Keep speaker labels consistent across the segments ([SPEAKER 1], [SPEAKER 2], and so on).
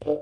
[SPEAKER 1] Olá,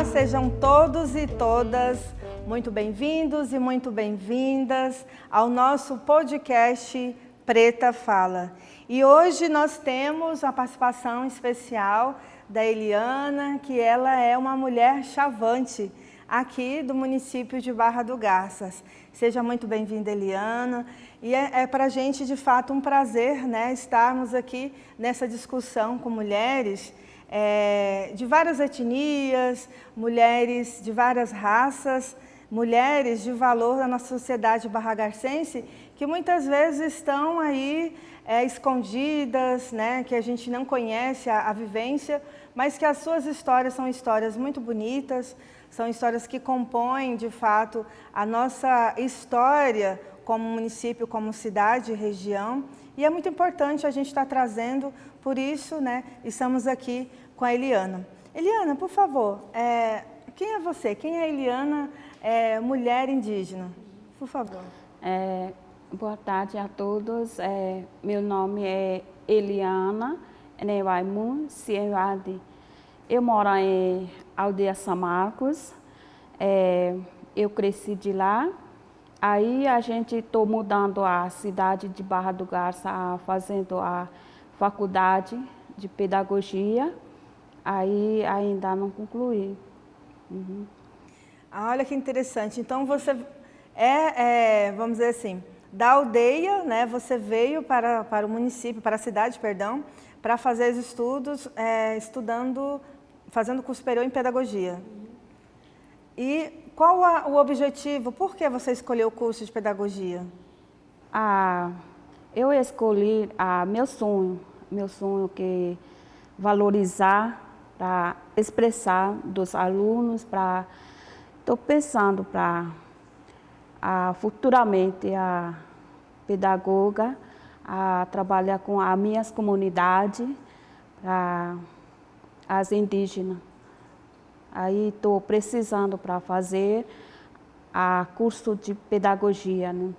[SPEAKER 1] sejam todos e todas muito bem-vindos e muito bem-vindas ao nosso podcast Preta Fala. E hoje nós temos a participação especial da Eliana, que ela é uma mulher chavante aqui do município de Barra do Garças. Seja muito bem-vinda, Eliana. E é para a gente, de fato, um prazer, né, estarmos aqui nessa discussão com mulheres de várias etnias, mulheres de várias raças, mulheres de valor da nossa sociedade barragarcense, que muitas vezes estão aí escondidas, né, que a gente não conhece a vivência, mas que as suas histórias são histórias muito bonitas, são histórias que compõem, de fato, a nossa história como município, como cidade e região. E é muito importante a gente estar trazendo, por isso, né, estamos aqui com a Eliana. Eliana, por favor, quem é você? Quem é a Eliana, mulher indígena? Por favor.
[SPEAKER 2] Boa tarde a todos. Meu nome é Eliana Newaimun Siewadi. Eu moro em Aldeia São Marcos. Eu cresci de lá. Aí a gente está mudando a cidade de Barra do Garça, fazendo a faculdade de pedagogia. Aí ainda não concluí. Uhum.
[SPEAKER 1] Olha que interessante. Então você vamos dizer assim, da aldeia, né? Você veio para o município, para a cidade, perdão, para fazer os estudos, fazendo curso superior em pedagogia. E qual o objetivo? Por que você escolheu o curso de pedagogia?
[SPEAKER 2] Eu escolhi meu sonho que valorizar, para expressar dos alunos, estou pensando para futuramente a pedagoga a trabalhar com as minhas comunidades, as indígenas. Aí estou precisando para fazer curso de pedagogia, né?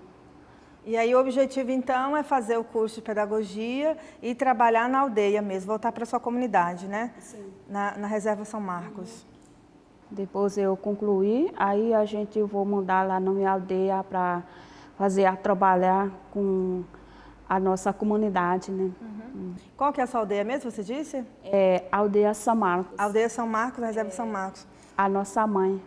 [SPEAKER 1] E aí o objetivo, então, é fazer o curso de pedagogia e trabalhar na aldeia mesmo, voltar para a sua comunidade, né?
[SPEAKER 2] Sim.
[SPEAKER 1] Na Reserva São Marcos.
[SPEAKER 2] Uhum. Depois eu concluir, aí a gente vou mudar lá na minha aldeia para trabalhar com a nossa comunidade, né?
[SPEAKER 1] Uhum. Qual que é a sua aldeia mesmo, você disse?
[SPEAKER 2] Aldeia São Marcos.
[SPEAKER 1] Aldeia São Marcos, Reserva São Marcos.
[SPEAKER 2] A nossa mãe.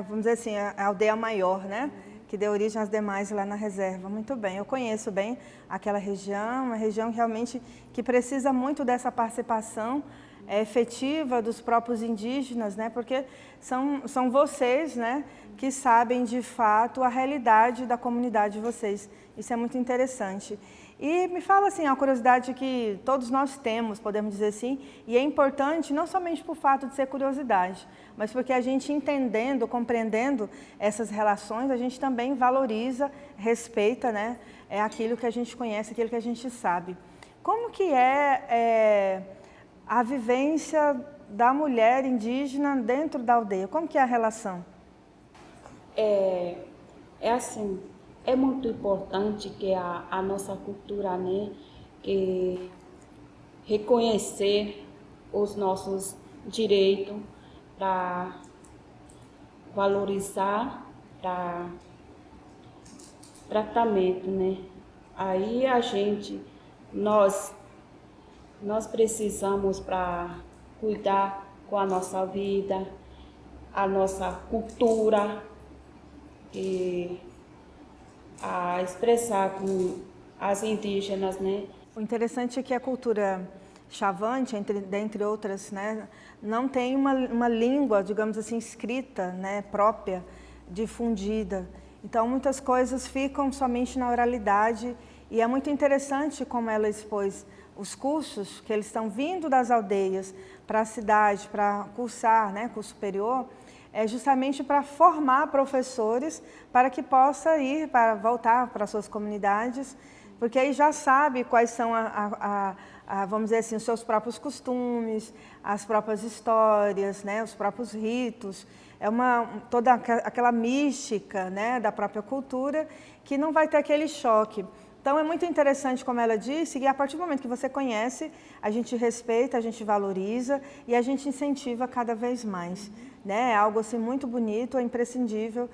[SPEAKER 1] Vamos dizer assim, a aldeia maior, né? Que deu origem às demais lá na reserva. Muito bem, eu conheço bem aquela região, uma região realmente que precisa muito dessa participação efetiva dos próprios indígenas, né? Porque são vocês, né, que sabem de fato a realidade da comunidade de vocês. Isso é muito interessante. E me fala assim, a curiosidade que todos nós temos, podemos dizer assim, e é importante não somente por fato de ser curiosidade, mas porque a gente entendendo, compreendendo essas relações, a gente também valoriza, respeita, né, aquilo que a gente conhece, aquilo que a gente sabe. Como que é a vivência da mulher indígena dentro da aldeia? Como que é a relação?
[SPEAKER 2] Assim, é muito importante que a nossa cultura, né, que reconhecer os nossos direitos, para valorizar, para tratamento, né? Aí nós precisamos para cuidar com a nossa vida, a nossa cultura, e a expressar com as indígenas, né?
[SPEAKER 1] O interessante é que a cultura chavante, dentre outras, né, não tem uma língua, digamos assim, escrita, né, própria, difundida. Então, muitas coisas ficam somente na oralidade e é muito interessante como ela expôs os cursos que eles estão vindo das aldeias para a cidade, para cursar, né, curso superior, justamente para formar professores para que possa ir, para voltar para suas comunidades, porque aí já sabe quais são, vamos dizer assim, os seus próprios costumes, as próprias histórias, né, os próprios ritos, toda aquela mística, né, da própria cultura, que não vai ter aquele choque. Então é muito interessante, como ela disse, que a partir do momento que você conhece, a gente respeita, a gente valoriza e a gente incentiva cada vez mais. Né? É algo assim muito bonito, é imprescindível.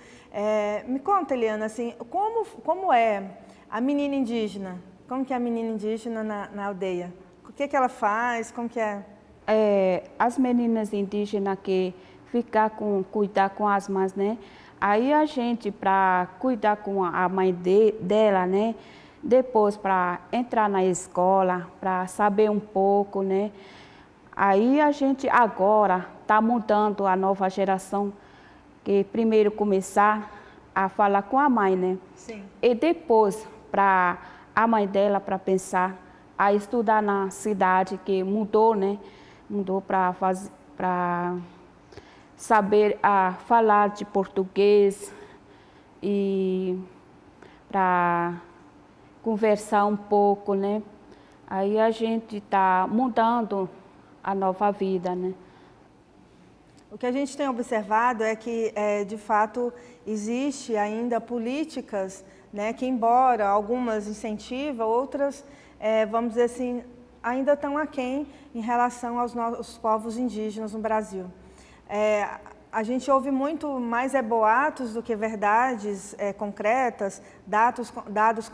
[SPEAKER 1] Me conta, Eliana, assim, como é a menina indígena? Como que é a menina indígena na aldeia? O que ela faz? Como que é?
[SPEAKER 2] As meninas indígenas que cuidar com as mães, né? Aí a gente, para cuidar com a mãe dela, né? Depois para entrar na escola, para saber um pouco, né? Aí a gente agora está mudando a nova geração, que primeiro começar a falar com a mãe, né?
[SPEAKER 1] Sim.
[SPEAKER 2] E depois para a mãe dela para pensar a estudar na cidade, que mudou, né? Mudou para saber falar de português e para conversar um pouco, né? Aí a gente está mudando a nova vida, né?
[SPEAKER 1] O que a gente tem observado é que, de fato, existe ainda políticas, né, que embora algumas incentivam, outras, vamos dizer assim, ainda estão aquém em relação aos povos indígenas no Brasil. A gente ouve muito mais boatos do que verdades concretas, dados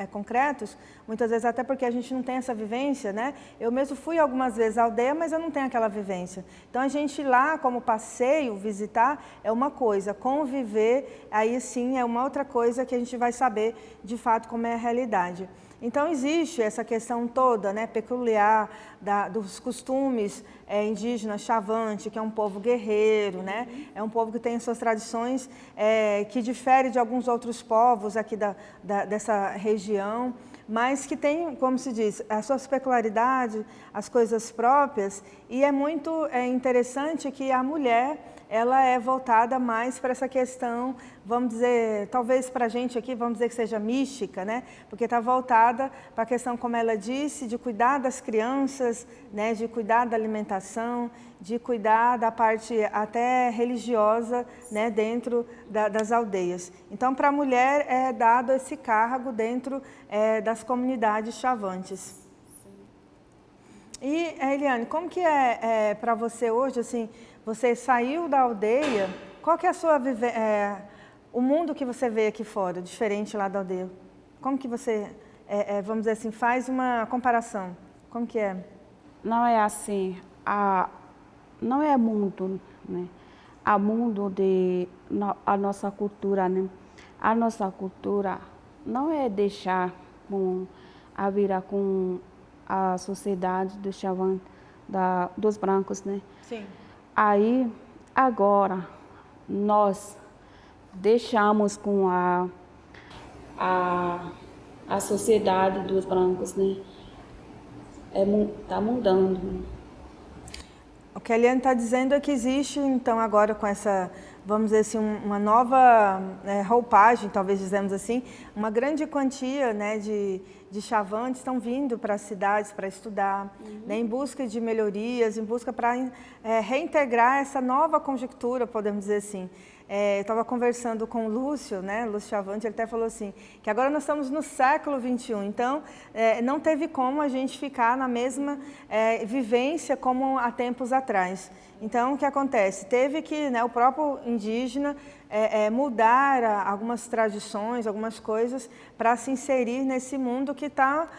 [SPEAKER 1] concretos, muitas vezes até porque a gente não tem essa vivência, né? Eu mesmo fui algumas vezes à aldeia, mas eu não tenho aquela vivência. Então a gente ir lá como passeio, visitar, é uma coisa, conviver, aí sim é uma outra coisa que a gente vai saber de fato como é a realidade. Então existe essa questão toda, né, peculiar dos costumes indígenas Chavante, que é um povo guerreiro, né? É um povo que tem suas tradições que difere de alguns outros povos aqui dessa região, mas que tem, como se diz, as suas peculiaridades, as coisas próprias, e é muito interessante que a mulher ela é voltada mais para essa questão, vamos dizer, talvez para a gente aqui, vamos dizer que seja mística, né? Porque está voltada para a questão, como ela disse, de cuidar das crianças, né? De cuidar da alimentação, de cuidar da parte até religiosa, né? Dentro das aldeias. Então, para a mulher é dado esse cargo dentro das comunidades chavantes. E, Eliane, como que é para você hoje, assim, você saiu da aldeia, qual que é a sua o mundo que você vê aqui fora, diferente lá da aldeia? Como que você, vamos dizer assim, faz uma comparação? Como que é?
[SPEAKER 2] Não é assim, não é mundo, né? A mundo a nossa cultura, né? A nossa cultura não é deixar a virar com a sociedade do Chavan, dos brancos, né?
[SPEAKER 1] Sim.
[SPEAKER 2] Aí, agora, nós deixamos com a sociedade dos brancos, né? Tá mudando.
[SPEAKER 1] O que a Eliane está dizendo é que existe, então, agora com essa, vamos dizer assim, uma nova roupagem, talvez dizemos assim, uma grande quantia, né, de chavantes estão vindo para as cidades para estudar, né, em busca de melhorias, em busca para reintegrar essa nova conjuntura, podemos dizer assim. Eu estava conversando com o Lúcio, né, Lúcio Chavante, ele até falou assim, que agora nós estamos no século XXI, então não teve como a gente ficar na mesma vivência como há tempos atrás. Então, o que acontece? Teve que, né, o próprio indígena mudar algumas tradições, algumas coisas, para se inserir nesse mundo que está,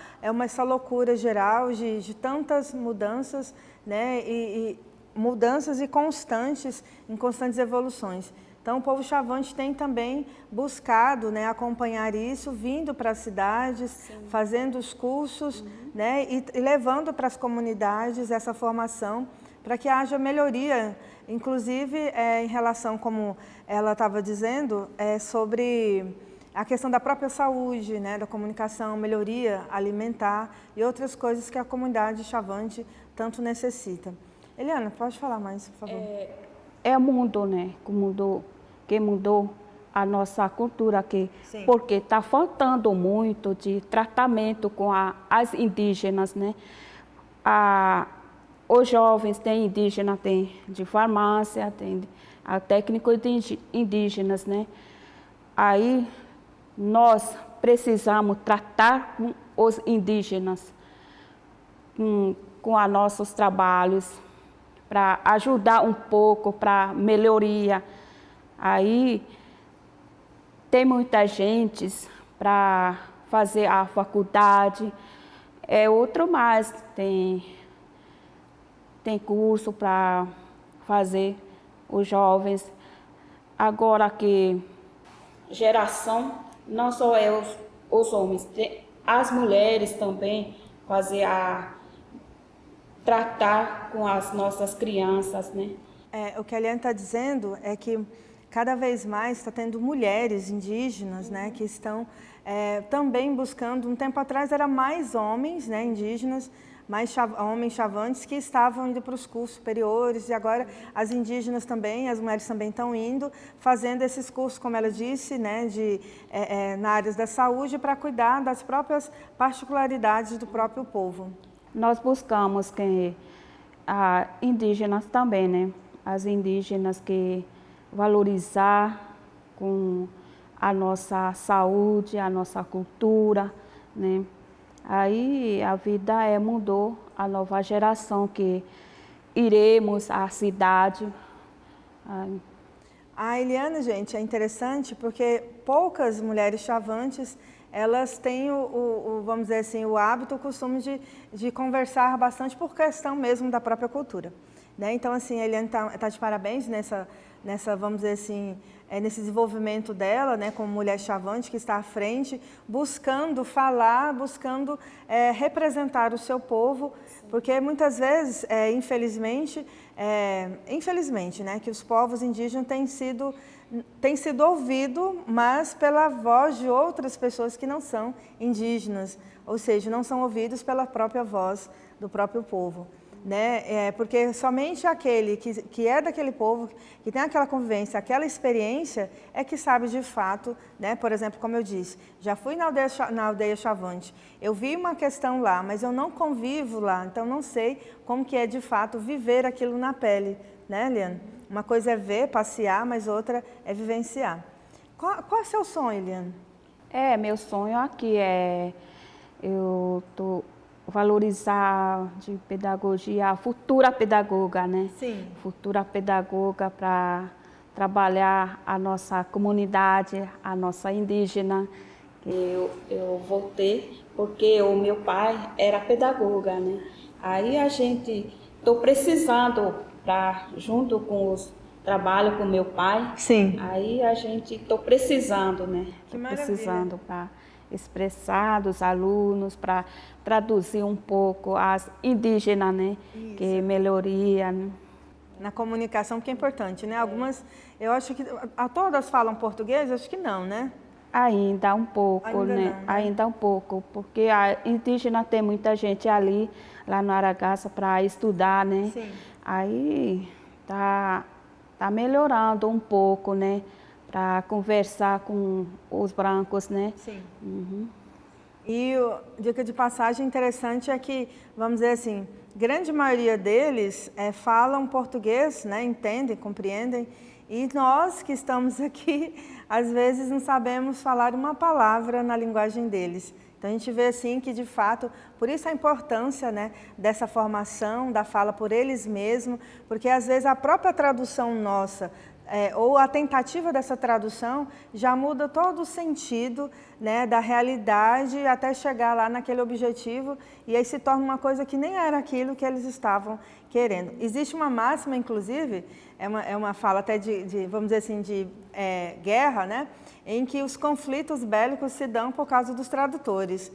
[SPEAKER 1] essa loucura geral de tantas mudanças, né, e mudanças e constantes, em constantes evoluções. Então, o povo chavante tem também buscado, né, acompanhar isso, vindo para as cidades, sim, fazendo os cursos, né, e levando para as comunidades essa formação, para que haja melhoria, inclusive em relação, como ela estava dizendo, sobre a questão da própria saúde, né, da comunicação, melhoria alimentar e outras coisas que a comunidade chavante tanto necessita. Eliana, pode falar mais, por favor.
[SPEAKER 2] é o mundo, né? Que mudou a nossa cultura aqui.
[SPEAKER 1] Sim.
[SPEAKER 2] Porque está faltando muito de tratamento com as indígenas, né? Os jovens tem indígena, tem de farmácia, tem a técnico de indígenas, né? Aí nós precisamos tratar com os indígenas, com os nossos trabalhos, para ajudar um pouco, para melhoria. Aí tem muita gente para fazer a faculdade, outro mais, tem curso para fazer os jovens. Agora que geração, não só os homens, as mulheres também tratar com as nossas crianças, né?
[SPEAKER 1] O que a Eliane está dizendo é que cada vez mais está tendo mulheres indígenas, né, que estão também buscando. Um tempo atrás era mais homens, né, indígenas, mais homens chavantes que estavam indo para os cursos superiores, e agora as indígenas também, as mulheres também estão indo, fazendo esses cursos, como ela disse, né, na área da saúde, para cuidar das próprias particularidades do próprio povo.
[SPEAKER 2] Nós buscamos que indígenas também, né, as indígenas que valorizar com a nossa saúde, a nossa cultura, né? Aí a vida mudou, a nova geração que iremos à cidade.
[SPEAKER 1] A Eliana, gente, é interessante porque poucas mulheres chavantes, elas têm vamos dizer assim, o hábito, o costume de conversar bastante por questão mesmo da própria cultura, né? Então, assim, a Eliana tá de parabéns nessa, vamos dizer assim, nesse desenvolvimento dela, né, como mulher chavante que está à frente, buscando falar, buscando representar o seu povo, porque muitas vezes, infelizmente, né, que os povos indígenas têm sido ouvidos, mas pela voz de outras pessoas que não são indígenas, ou seja, não são ouvidos pela própria voz do próprio povo, né? Porque somente aquele que é daquele povo, que tem aquela convivência, aquela experiência, é que sabe de fato, né? Por exemplo, como eu disse, já fui na aldeia Chavante, eu vi uma questão lá, mas eu não convivo lá, então não sei como que é de fato viver aquilo na pele, né, Eliane? Uma coisa é ver, passear, mas outra é vivenciar. Qual é o seu sonho, Eliane?
[SPEAKER 2] Meu sonho aqui eu valorizar de pedagogia, a futura pedagoga, né?
[SPEAKER 1] Sim.
[SPEAKER 2] Futura pedagoga para trabalhar a nossa comunidade, a nossa indígena. Eu voltei porque o meu pai era pedagoga, né? Aí estou precisando junto com os trabalho com meu pai.
[SPEAKER 1] Sim.
[SPEAKER 2] Aí estou precisando, né?
[SPEAKER 1] Que maravilha.
[SPEAKER 2] Precisando para expressar dos alunos, para traduzir um pouco as indígenas, né?
[SPEAKER 1] Isso.
[SPEAKER 2] Que melhoria, né?
[SPEAKER 1] Na comunicação, que é importante, né? Algumas, eu acho que todas falam português, acho que não, né?
[SPEAKER 2] Ainda um pouco,
[SPEAKER 1] Ainda
[SPEAKER 2] né?
[SPEAKER 1] não, né?
[SPEAKER 2] Ainda um pouco, porque a indígena tem muita gente lá no Aragaça para estudar, né?
[SPEAKER 1] Sim.
[SPEAKER 2] Aí tá melhorando um pouco, né? Para conversar com os brancos, né?
[SPEAKER 1] Sim.
[SPEAKER 2] Uhum.
[SPEAKER 1] E dica de passagem interessante é que, vamos dizer assim, grande maioria deles falam português, né? Entendem, compreendem. E nós que estamos aqui, às vezes não sabemos falar uma palavra na linguagem deles. Então a gente vê assim que, de fato, por isso a importância, né, dessa formação, da fala por eles mesmos, porque às vezes a própria tradução nossa, ou a tentativa dessa tradução, já muda todo o sentido, né, da realidade até chegar lá naquele objetivo, e aí se torna uma coisa que nem era aquilo que eles estavam querendo. Existe uma máxima, inclusive, é uma fala até vamos dizer assim, de guerra, né, em que os conflitos bélicos se dão por causa dos tradutores.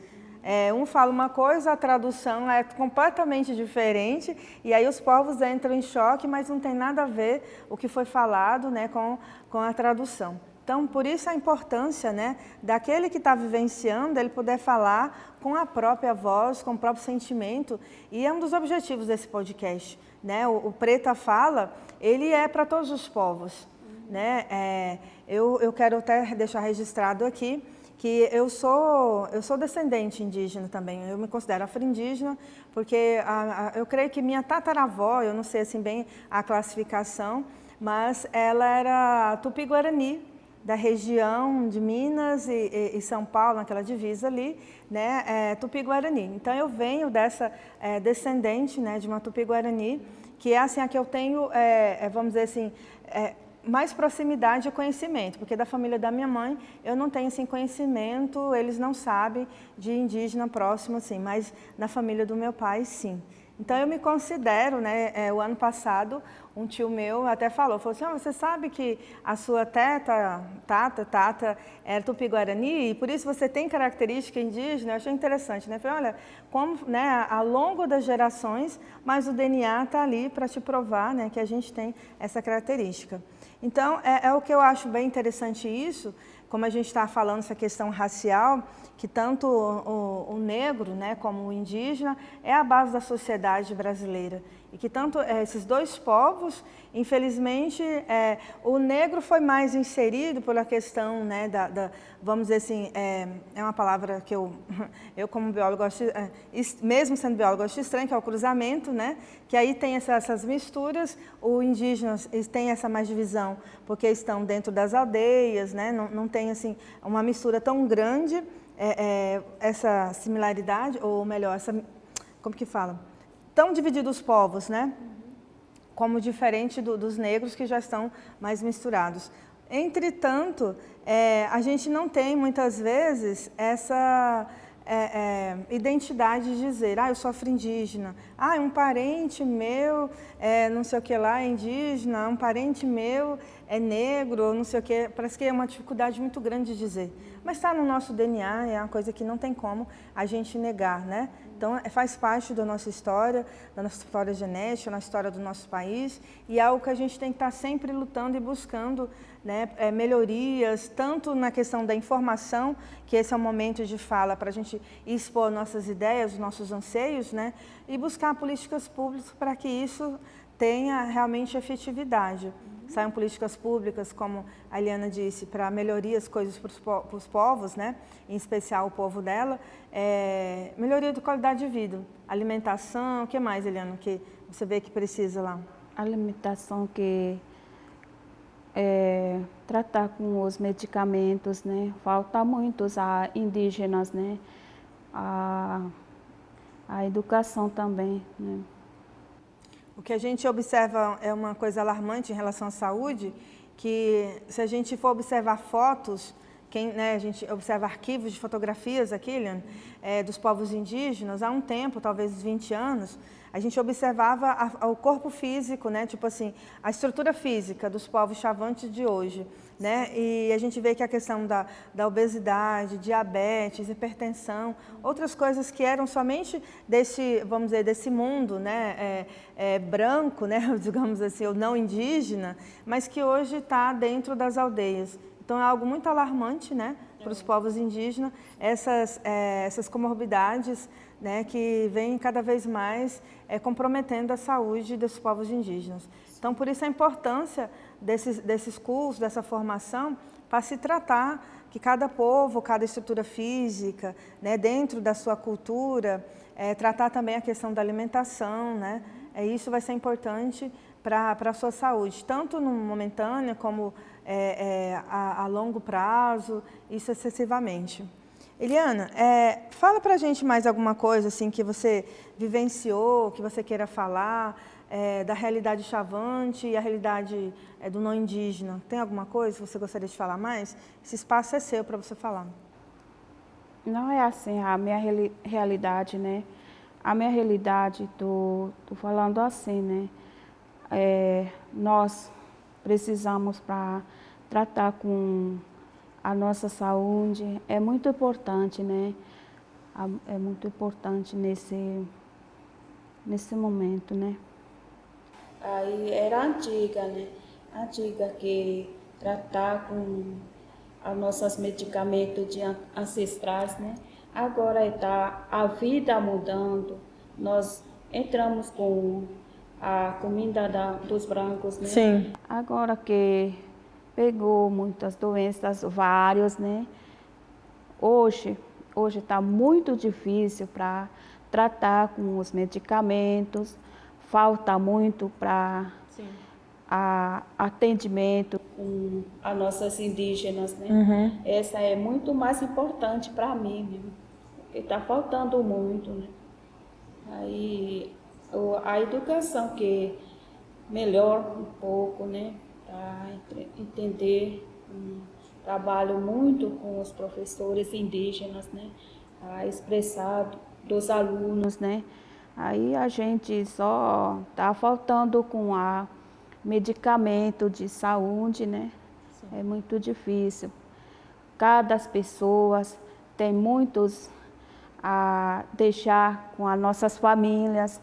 [SPEAKER 1] Um fala uma coisa, a tradução é completamente diferente, e aí os povos entram em choque, mas não tem nada a ver o que foi falado, né, com a tradução. Então, por isso a importância, né, daquele que está vivenciando, ele poder falar com a própria voz, com o próprio sentimento, e é um dos objetivos desse podcast, né? O Preta Fala, ele é para todos os povos, né? Eu quero até deixar registrado aqui que eu sou descendente indígena também, eu me considero afro-indígena, porque eu creio que minha tataravó, eu não sei assim bem a classificação, mas ela era Tupi-Guarani, da região de Minas e São Paulo, naquela divisa ali, né, Tupi-Guarani. Então eu venho dessa descendente, né, de uma Tupi-Guarani, que é assim a que eu tenho, vamos dizer assim, mais proximidade e conhecimento, porque da família da minha mãe eu não tenho assim conhecimento, eles não sabem de indígena próximo assim, mas na família do meu pai sim. Então eu me considero, né, o ano passado um tio meu até falou assim, você sabe que a sua tata é Tupi-Guarani e por isso você tem característica indígena? Eu achei interessante, né? Eu falei, olha, como, né, ao longo das gerações, mas o DNA está ali para te provar, né, que a gente tem essa característica. Então, é o que eu acho bem interessante isso, como a gente está falando essa questão racial, que tanto o negro, né, como o indígena, é a base da sociedade brasileira. E que tanto esses dois povos, infelizmente, o negro foi mais inserido pela questão, né, vamos dizer assim, é uma palavra que eu como biólogo, mesmo sendo biólogo, acho estranho, que é o cruzamento, né, que aí tem essas misturas, o indígena tem essa mais divisão, porque estão dentro das aldeias, né, não tem assim, uma mistura tão grande, essa similaridade, ou melhor, como que fala? Tão divididos os povos, né? Como diferente dos negros que já estão mais misturados. Entretanto, a gente não tem muitas vezes essa identidade de dizer, eu sou afro-indígena, um parente meu não sei o que lá é indígena, um parente meu é negro, não sei o que, parece que é uma dificuldade muito grande de dizer. Mas está no nosso DNA, é uma coisa que não tem como a gente negar, né? Então, faz parte da nossa história genética, na história do nosso país, e é algo que a gente tem que estar sempre lutando e buscando, né, melhorias, tanto na questão da informação, que esse é o momento de fala para a gente expor nossas ideias, os nossos anseios, né, e buscar políticas públicas para que isso tenha realmente efetividade. Saiam políticas públicas, como a Eliana disse, para melhoria as coisas para os povos, né? Em especial o povo dela, melhoria de qualidade de vida, alimentação, o que mais, Eliana, que você vê que precisa lá?
[SPEAKER 2] Alimentação que tratar com os medicamentos, né? Falta muitos a indígenas, né? A educação também, né?
[SPEAKER 1] O que a gente observa é uma coisa alarmante em relação à saúde, que se a gente for observar fotos, né, a gente observa arquivos de fotografias aqui, Eliane, dos povos indígenas, há um tempo, talvez 20 anos, a gente observava o corpo físico, né, tipo assim, a estrutura física dos povos chavantes de hoje, né, e a gente vê que a questão da obesidade, diabetes, hipertensão, outras coisas que eram somente desse, vamos dizer, desse mundo, né, branco, né, digamos assim, ou não indígena, mas que hoje está dentro das aldeias. Então, é algo muito alarmante, né, para os povos indígenas, essas comorbidades, né, que vêm cada vez mais comprometendo a saúde dos povos indígenas. Então, por isso a importância desses cursos, dessa formação, para se tratar que cada povo, cada estrutura física, né, dentro da sua cultura, tratar também a questão da alimentação, né, isso vai ser importante para a sua saúde, tanto no momentâneo como a longo prazo e sucessivamente. Eliana, fala para a gente mais alguma coisa assim, que você vivenciou, que você queira falar, da realidade chavante e a realidade do não indígena. Tem alguma coisa que você gostaria de falar mais? Esse espaço é seu para você falar.
[SPEAKER 2] Não é assim a minha realidade, né? A minha realidade, tô falando assim, né? Nós precisamos para tratar com a nossa saúde, é muito importante, né? É muito importante nesse momento, né? Aí era antiga, né? Antiga que tratar com os nossos medicamentos de ancestrais, né? Agora está a vida mudando, nós entramos com a comida dos brancos, né?
[SPEAKER 1] Sim.
[SPEAKER 2] Agora que pegou muitas doenças, vários, né? Hoje está muito difícil para tratar com os medicamentos, falta muito para atendimento com as nossas indígenas, né?
[SPEAKER 1] Uhum.
[SPEAKER 2] Essa é muito mais importante para mim, né? Porque está faltando muito, né? Aí a educação que melhora um pouco, né? Para entender, trabalho muito com os professores indígenas, né? A expressar dos alunos, né? Aí a gente só está faltando com a medicamento de saúde, né? Sim. É muito difícil. Cada pessoa tem muitos a deixar com as nossas famílias.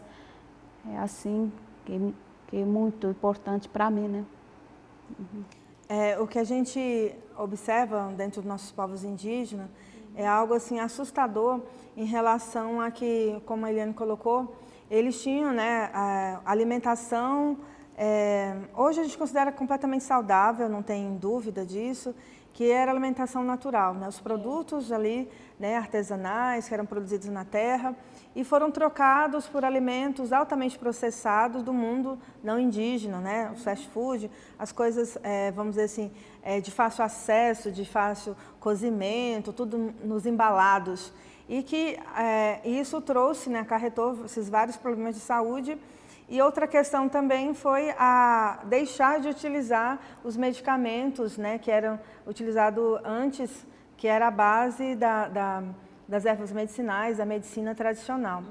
[SPEAKER 2] É assim que é muito importante para mim, né?
[SPEAKER 1] O que a gente observa dentro dos nossos povos indígenas é algo assim assustador em relação a que, como a Eliane colocou, eles tinham, né, a alimentação, hoje a gente considera completamente saudável, não tem dúvida disso, que era alimentação natural, né? Os produtos ali, né, artesanais que eram produzidos na terra e foram trocados por alimentos altamente processados do mundo não indígena, né? O fast food, as coisas, vamos dizer assim, de fácil acesso, de fácil cozimento, tudo nos embalados. E que isso trouxe, né, acarretou esses vários problemas de saúde. E outra questão também foi a deixar de utilizar os medicamentos, né, que eram utilizados antes, que era a base das ervas medicinais, da medicina tradicional.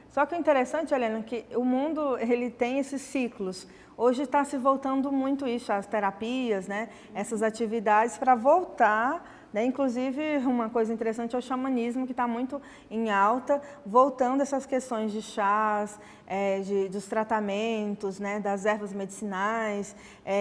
[SPEAKER 1] Só que o interessante, Helena, é que o mundo ele tem esses ciclos. Hoje está se voltando muito isso, as terapias, né, essas atividades para voltar. Inclusive, uma coisa interessante é o xamanismo, que está muito em alta, voltando essas questões de chás, dos tratamentos, né, das ervas medicinais,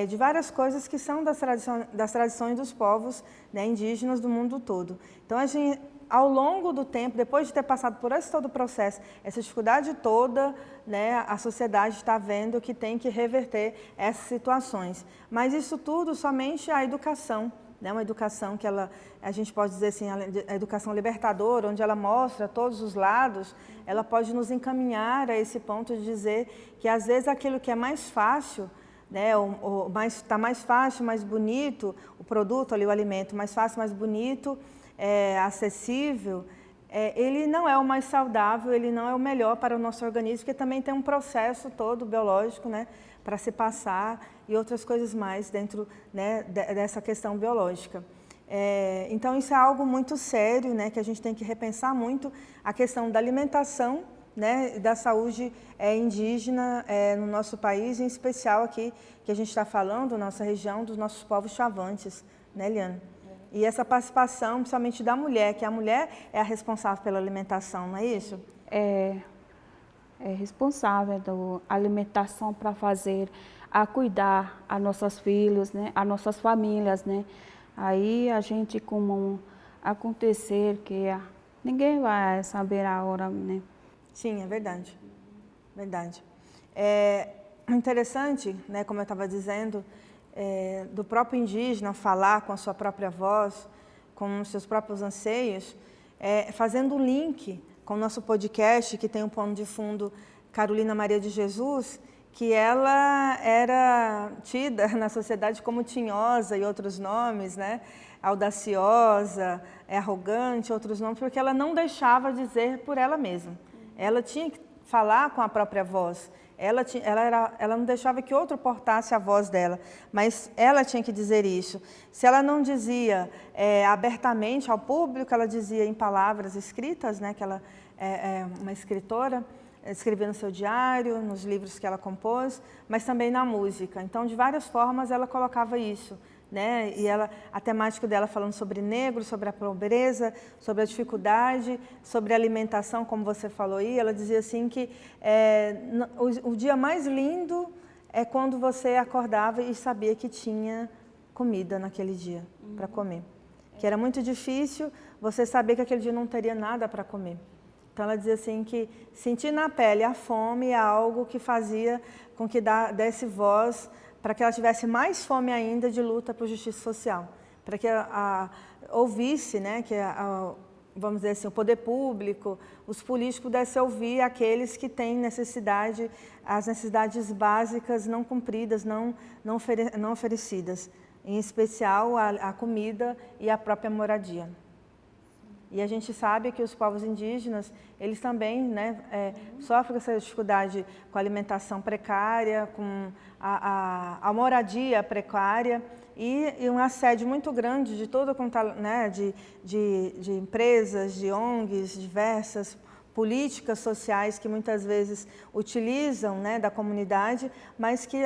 [SPEAKER 1] de várias coisas que são das tradições dos povos, né, indígenas do mundo todo. Então, a gente, ao longo do tempo, depois de ter passado por esse todo o processo, essa dificuldade toda, né, a sociedade está vendo que tem que reverter essas situações. Mas isso tudo somente a educação. Uma educação que a gente pode dizer assim, a educação libertadora, onde ela mostra todos os lados, ela pode nos encaminhar a esse ponto de dizer que às vezes aquilo que é mais fácil, né, está mais fácil, mais bonito, o produto ali, o alimento mais fácil, mais bonito, acessível, ele não é o mais saudável, ele não é o melhor para o nosso organismo, porque também tem um processo todo biológico, né, para se passar e outras coisas mais dentro, né, dessa questão biológica. Então, isso é algo muito sério, né, que a gente tem que repensar muito a questão da alimentação, né, da saúde indígena no nosso país, em especial aqui, que a gente está falando, nossa região, dos nossos povos chavantes, né, Eliane? E essa participação, principalmente da mulher, que a mulher é a responsável pela alimentação, não é isso?
[SPEAKER 2] É responsável da alimentação para fazer, a cuidar a nossos filhos, né, a nossas famílias, né. Aí a gente, como acontecer que ninguém vai saber a hora, né.
[SPEAKER 1] Sim, é verdade, verdade. É interessante, né, como eu estava dizendo, do próprio indígena falar com a sua própria voz, com os seus próprios anseios, fazendo um link com o nosso podcast, que tem um pano de fundo Carolina Maria de Jesus, que ela era tida na sociedade como tinhosa e outros nomes, né? Audaciosa, arrogante, outros nomes, porque ela não deixava dizer por ela mesma. Ela tinha que falar com a própria voz. Ela não deixava que outro portasse a voz dela, mas ela tinha que dizer isso. Se ela não dizia abertamente ao público, ela dizia em palavras escritas, né, que ela é uma escritora, escrevia no seu diário, nos livros que ela compôs, mas também na música. Então, de várias formas, ela colocava isso. Né? E a temática dela falando sobre negros, sobre a pobreza, sobre a dificuldade, sobre a alimentação, como você falou aí, ela dizia assim que o dia mais lindo é quando você acordava e sabia que tinha comida naquele dia para comer. Que era muito difícil você saber que aquele dia não teria nada para comer. Então ela dizia assim que sentir na pele a fome é algo que fazia com que desse voz para que ela tivesse mais fome ainda de luta por justiça social, para que ouvisse, né, que vamos dizer assim, o poder público, os políticos pudessem ouvir aqueles que têm necessidade, as necessidades básicas não cumpridas, não oferecidas, em especial a comida e a própria moradia. E a gente sabe que os povos indígenas, eles também, né, sofrem essa dificuldade com a alimentação precária, com a moradia precária e um assédio muito grande de todo, né, de empresas, de ONGs diversas, políticas sociais que muitas vezes utilizam, né, da comunidade, mas que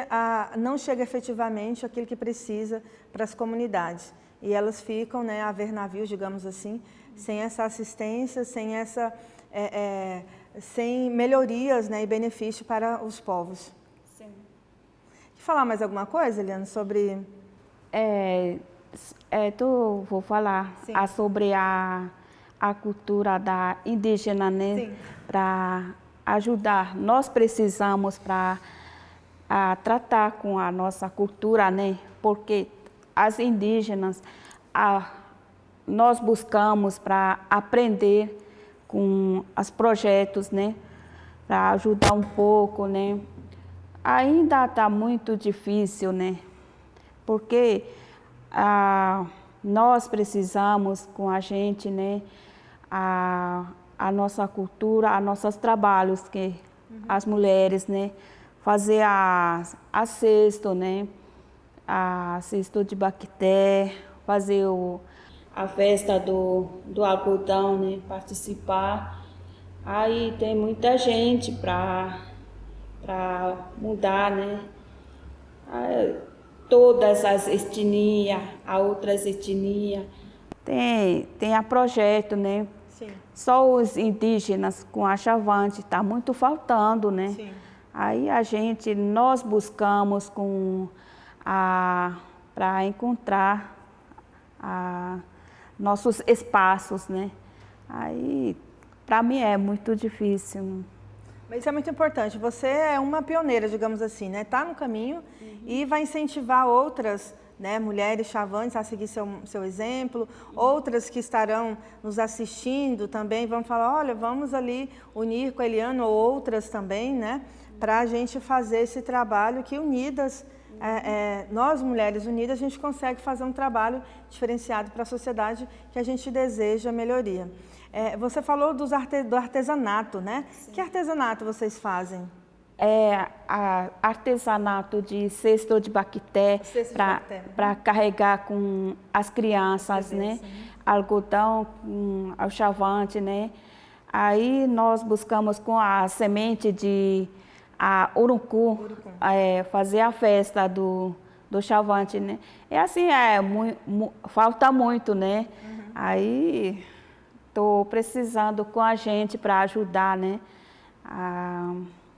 [SPEAKER 1] não chega efetivamente aquilo que precisa para as comunidades. E elas ficam, né, a ver navios, digamos assim, sem essa assistência, sem melhorias, né, e benefício para os povos.
[SPEAKER 2] Sim.
[SPEAKER 1] Quer falar mais alguma coisa, Eliana, sobre...
[SPEAKER 2] Vou falar sobre a cultura da indígena, né, para ajudar. Nós precisamos para tratar com a nossa cultura, né, porque as indígenas, nós buscamos para aprender com os projetos, né, para ajudar um pouco, né. Ainda está muito difícil, né, porque nós precisamos com a gente, né, a nossa cultura, a nossos trabalhos que as mulheres, né, fazer a cesto, né, a cesto de baqueté, fazer a festa do algodão, né, participar. Aí tem muita gente para mudar, né, todas as etnias, a outras etnias. Tem a projeto, né?
[SPEAKER 1] Sim.
[SPEAKER 2] Só os indígenas com a chavante está muito faltando, né?
[SPEAKER 1] Sim.
[SPEAKER 2] Aí nós buscamos para encontrar nossos espaços, né? Aí, para mim é muito difícil.
[SPEAKER 1] Mas isso é muito importante. Você é uma pioneira, digamos assim, né? Está no caminho e vai incentivar outras, né, mulheres chavantes a seguir seu exemplo, outras que estarão nos assistindo também vão falar, olha, vamos ali unir com a Eliana ou outras também, né, para a gente fazer esse trabalho que unidas, nós mulheres unidas, a gente consegue fazer um trabalho diferenciado para a sociedade que a gente deseja melhoria. Você falou do artesanato, né? Sim. Que artesanato vocês fazem?
[SPEAKER 2] Artesanato de cesto de baqueté para carregar com as crianças, né? Algodão com o chavante, né? Aí nós buscamos com a semente de urucum, fazer a festa do chavante, né? É assim, falta muito, né? Uhum. Aí estou precisando com a gente para ajudar, né?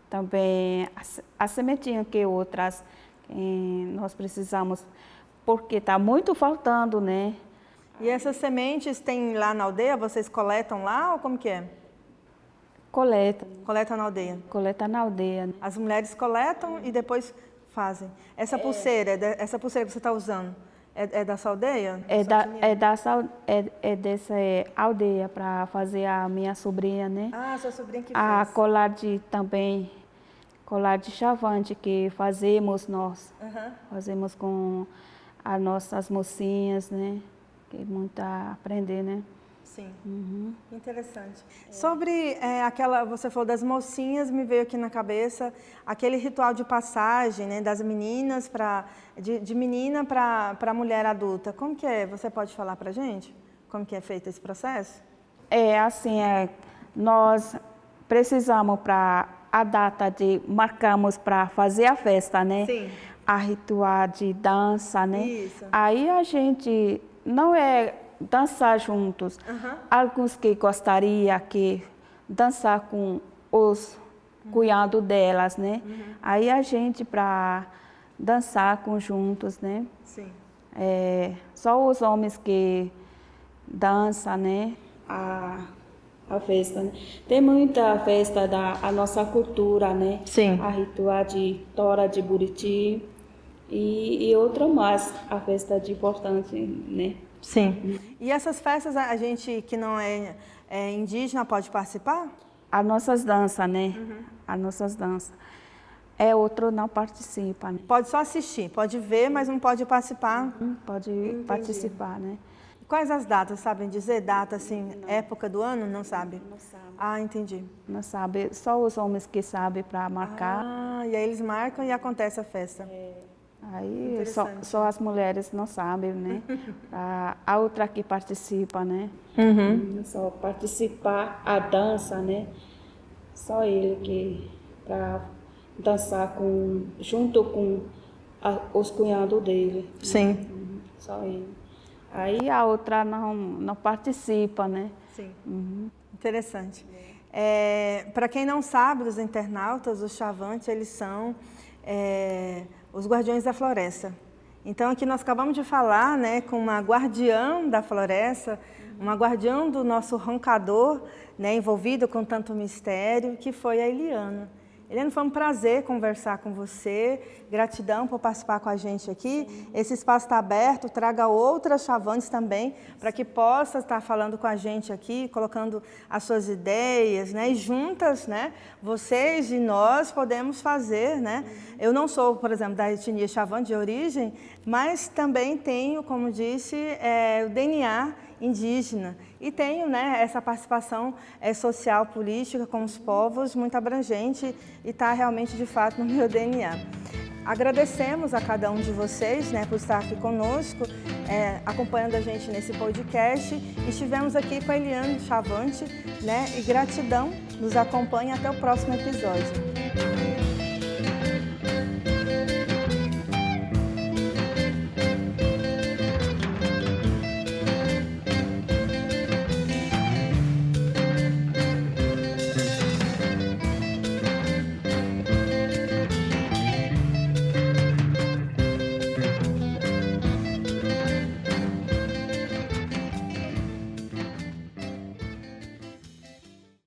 [SPEAKER 2] Também a sementinha que outras nós precisamos, porque está muito faltando, né?
[SPEAKER 1] E essas sementes tem lá na aldeia? Vocês coletam lá ou como que é?
[SPEAKER 2] Coleta.
[SPEAKER 1] Coleta na aldeia?
[SPEAKER 2] Coleta na aldeia.
[SPEAKER 1] As mulheres coletam e depois fazem. Essa pulseira que você está usando, é da sua aldeia?
[SPEAKER 2] Dessa aldeia para fazer a minha sobrinha, né?
[SPEAKER 1] Ah, sua sobrinha que
[SPEAKER 2] fez.
[SPEAKER 1] Também.
[SPEAKER 2] Colar de chavante que fazemos nós.
[SPEAKER 1] Uhum.
[SPEAKER 2] Fazemos com as nossas mocinhas, né? Que é muito a aprender, né?
[SPEAKER 1] Sim.
[SPEAKER 2] Uhum.
[SPEAKER 1] Interessante. Sobre você falou das mocinhas, me veio aqui na cabeça aquele ritual de passagem, né, das meninas de menina para mulher adulta. Como que é? Você pode falar para a gente? Como que é feito esse processo?
[SPEAKER 2] Nós precisamos para a data marcamos para fazer a festa, né?
[SPEAKER 1] Sim.
[SPEAKER 2] A ritual de dança, né?
[SPEAKER 1] Isso.
[SPEAKER 2] Aí a gente não dançar juntos. Uhum. Alguns que gostariam que dançar com os cunhados delas, né? Uhum. Aí a gente para dançar juntos, né?
[SPEAKER 1] Sim.
[SPEAKER 2] Só os homens que dançam, né? a festa, né? Tem muita festa a nossa cultura, né?
[SPEAKER 1] Sim.
[SPEAKER 2] A ritual de Tora de Buriti e outra mais, a festa de importante, né?
[SPEAKER 1] Sim. E essas festas, a gente que não é indígena pode participar?
[SPEAKER 2] As nossas danças, né? As nossas danças. Outro não participa, né?
[SPEAKER 1] Pode só assistir, pode ver, mas não pode participar.
[SPEAKER 2] Pode participar, né?
[SPEAKER 1] Quais as datas, sabem dizer? Data, assim, época do ano? Não sabe?
[SPEAKER 2] Não sabe.
[SPEAKER 1] Ah, entendi.
[SPEAKER 2] Não sabe, só os homens que sabem para marcar.
[SPEAKER 1] Ah, e aí eles marcam e acontece a festa.
[SPEAKER 2] Aí só as mulheres não sabem, né? A outra que participa, né? Só participar a dança, né? Só ele que para dançar junto com os cunhados dele.
[SPEAKER 1] Sim.
[SPEAKER 2] Só ele. Aí a outra não participa, né?
[SPEAKER 1] Sim. Interessante. Para quem não sabe, dos internautas, os Chavantes, eles são os guardiões da floresta. Então, aqui nós acabamos de falar, né, com uma guardiã da floresta, uma guardiã do nosso roncador, né, envolvido com tanto mistério, que foi a Eliana. Eliana, foi um prazer conversar com você, gratidão por participar com a gente aqui. Sim. Esse espaço está aberto, traga outras chavantes também, para que possa estar falando com a gente aqui, colocando as suas ideias, né? E juntas, né, vocês e nós podemos fazer, né? Eu não sou, por exemplo, da etnia chavante de origem, mas também tenho, como disse, o DNA indígena e tenho, né, essa participação social, política com os povos muito abrangente e está realmente de fato no meu DNA. Agradecemos a cada um de vocês, né, por estar aqui conosco, acompanhando a gente nesse podcast e estivemos aqui com a Eliana Chavante, né, e gratidão, nos acompanhe até o próximo episódio.